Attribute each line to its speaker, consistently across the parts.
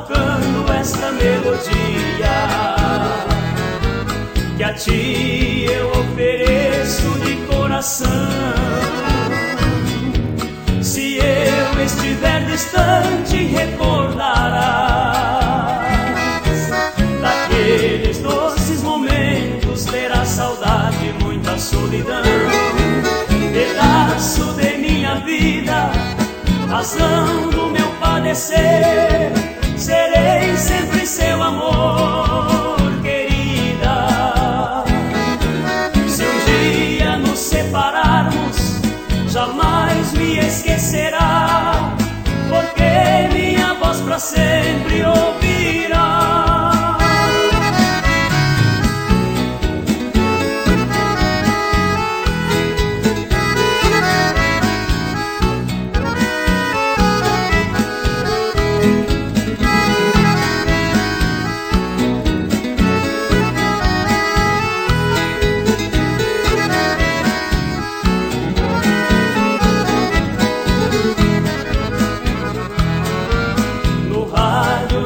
Speaker 1: tocando esta melodia que a ti eu ofereço de coração. Se eu estiver distante, recordarás daqueles doces momentos, terás saudade, muita solidão. Pedaço de minha vida, razão do meu padecer, serei sempre seu amor, querida. Se um dia nos separarmos, jamais me esquecerá, porque minha voz pra sempre ouvirá.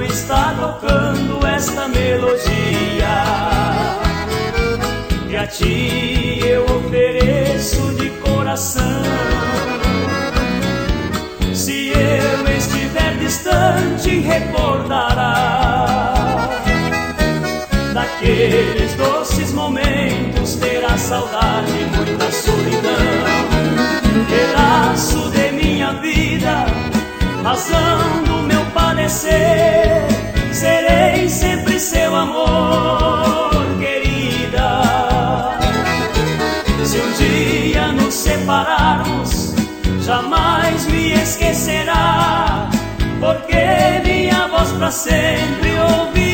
Speaker 1: Está tocando esta melodia que a ti eu ofereço de coração. Se eu estiver distante, recordará daqueles doces momentos, terá saudade, muita solidão. Pedaço de minha vida, razão do meu padecer, serei sempre seu amor, querida. Se um dia nos separarmos, jamais me esquecerá, porque minha voz pra sempre ouvirá.